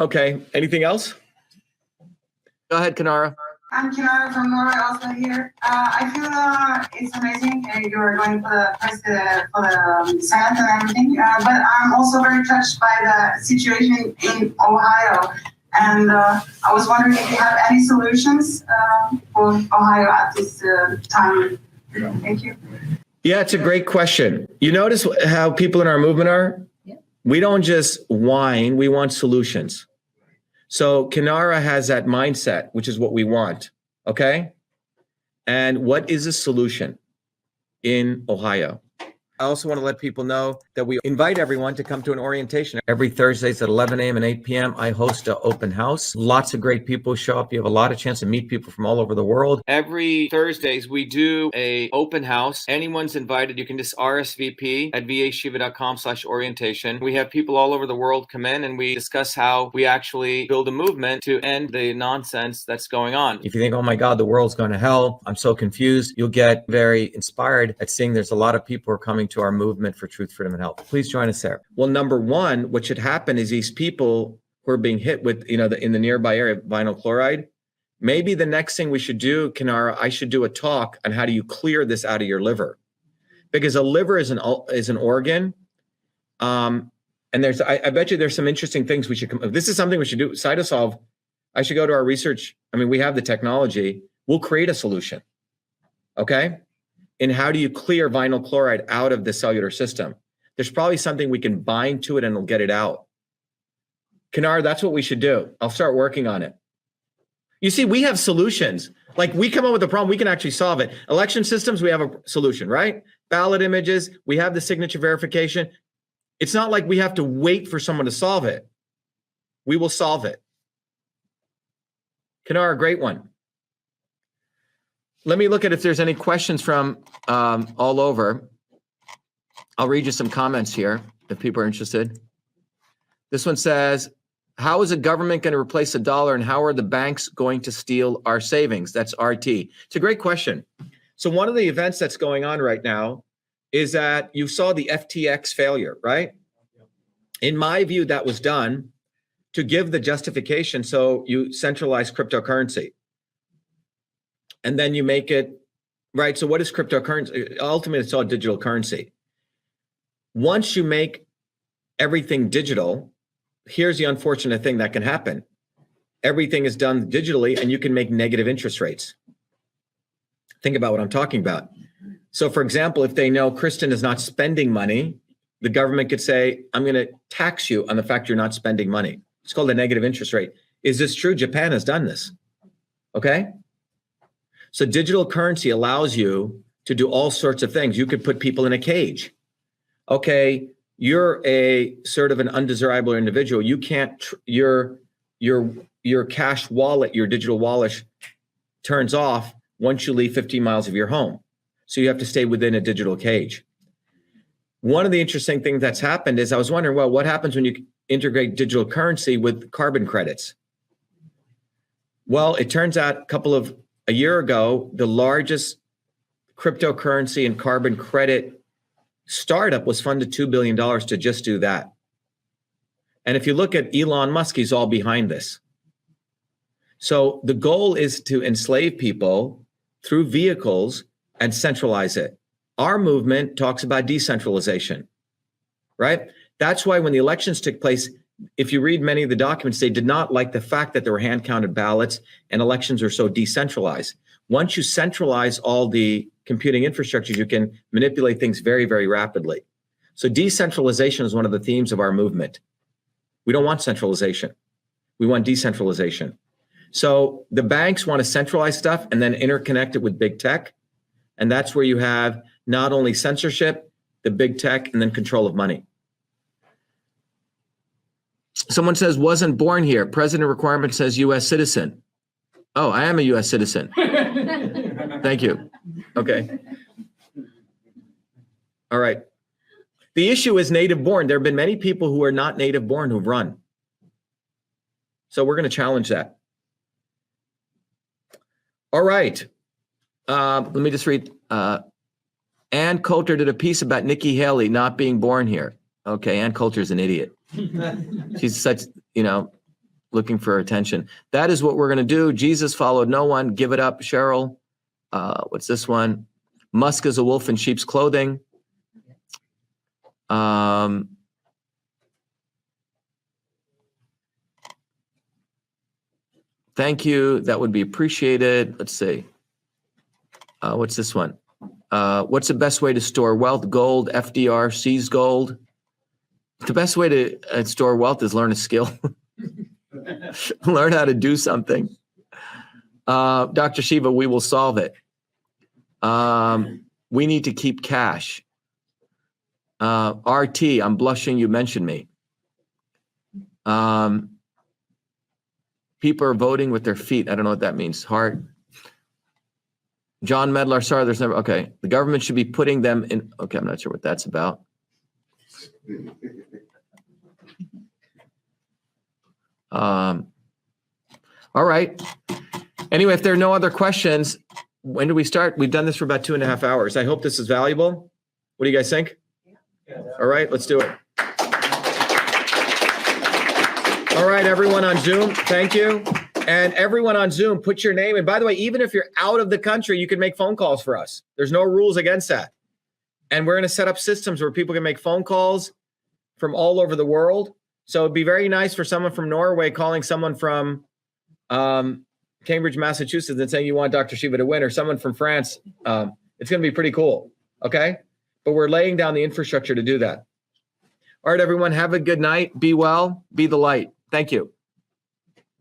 Okay, anything else? Go ahead, Kanara. I'm Kinara from Norway, also here. I feel it's amazing you're going for the Senate and everything, but I'm also very touched by the situation in Ohio. And I was wondering if you have any solutions for Ohio at this time. Thank you. Yeah, it's a great question. You notice how people in our movement are? Yeah. We don't just whine, we want solutions. So Kinara has that mindset, which is what we want, okay? And what is a solution in Ohio? I also want to let people know that we invite everyone to come to an orientation. Every Thursdays at 11 a.m. and 8 p.m., I host an open house. Lots of great people show up. You have a lot of chance to meet people from all over the world. Every Thursdays, we do a open house. Anyone's invited. You can just RSVP at vashiva.com/orientation. We have people all over the world come in and we discuss how we actually build a movement to end the nonsense that's going on. If you think, oh my God, the world's going to hell, I'm so confused, you'll get very inspired at seeing there's a lot of people who are coming to our movement for truth, freedom, and health. Please join us there. Well, number one, what should happen is these people who are being hit with, in the nearby area, vinyl chloride, maybe the next thing we should do, Kinara, I should do a talk on how do you clear this out of your liver, because a liver is an organ, and I bet you there's some interesting things we should come. This is something we should do. Cytosolve. I should go to our research. I mean, we have the technology. We'll create a solution. Okay. And how do you clear vinyl chloride out of the cellular system? There's probably something we can bind to it and it'll get it out. Kinara, that's what we should do. I'll start working on it. You see, we have solutions. Like we come up with a problem, we can actually solve it. Election systems, we have a solution, right? Ballot images, we have the signature verification. It's not like we have to wait for someone to solve it. We will solve it. Kinara, great one. Let me look at if there's any questions from all over. I'll read you some comments here if people are interested. This one says, how is the government going to replace the dollar and how are the banks going to steal our savings? That's RT. It's a great question. So one of the events that's going on right now is that you saw the FTX failure, right? In my view, that was done to give the justification so you centralize cryptocurrency. And then you make it, right? So what is cryptocurrency? Ultimately, it's all digital currency. Once you make everything digital, here's the unfortunate thing that can happen. Everything is done digitally and you can make negative interest rates. Think about what I'm talking about. So for example, if they know Kristen is not spending money, the government could say, I'm going to tax you on the fact you're not spending money. It's called a negative interest rate. Is this true? Japan has done this. Okay. So digital currency allows you to do all sorts of things. You could put people in a cage. Okay, you're a sort of an undesirable individual. You can't, your cash wallet, your digital wallet turns off once you leave 15 miles of your home. So you have to stay within a digital cage. One of the interesting things that's happened is I was wondering, well, what happens when you integrate digital currency with carbon credits? Well, it turns out a year ago, the largest cryptocurrency and carbon credit startup was funded $2 billion to just do that. And if you look at Elon Musk, he's all behind this. So the goal is to enslave people through vehicles and centralize it. Our movement talks about decentralization, right? That's why when the elections took place, if you read many of the documents, they did not like the fact that there were hand-counted ballots and elections are so decentralized. Once you centralize all the computing infrastructures, you can manipulate things very, very rapidly. So decentralization is one of the themes of our movement. We don't want centralization. We want decentralization. So the banks want to centralize stuff and then interconnect it with big tech. And that's where you have not only censorship, the big tech, and then control of money. Someone says, wasn't born here. President requirement says U.S. citizen. Oh, I am a U.S. citizen. Thank you. Okay. All right. The issue is native born. There have been many people who are not native born who've run. So we're going to challenge that. All right. Let me just read. Ann Coulter did a piece about Nikki Haley not being born here. Okay, Ann Coulter's an idiot. She's such, looking for attention. That is what we're going to do. Jesus followed no one. Give it up, Cheryl. What's this one? Musk is a wolf in sheep's clothing. Thank you. That would be appreciated. Let's see. What's this one? What's the best way to store wealth? Gold, FDR, seize gold. The best way to store wealth is learn a skill. Learn how to do something. Dr. Shiva, we will solve it. We need to keep cash. RT, I'm blushing you mentioned me. People are voting with their feet. I don't know what that means. Heart. John Medlar, sorry, there's never, okay. The government should be putting them in, okay, I'm not sure what that's about. All right. Anyway, if there are no other questions, when do we start? We've done this for about 2.5 hours. I hope this is valuable. What do you guys think? Yeah. All right, let's do it. All right, everyone on Zoom, thank you. And everyone on Zoom, put your name. And by the way, even if you're out of the country, you can make phone calls for us. There's no rules against that. And we're going to set up systems where people can make phone calls from all over the world. So it'd be very nice for someone from Norway calling someone from Cambridge, Massachusetts and saying you want Dr. Shiva to win, or someone from France. It's going to be pretty cool. Okay. But we're laying down the infrastructure to do that. All right, everyone, have a good night. Be well. Be the light. Thank you.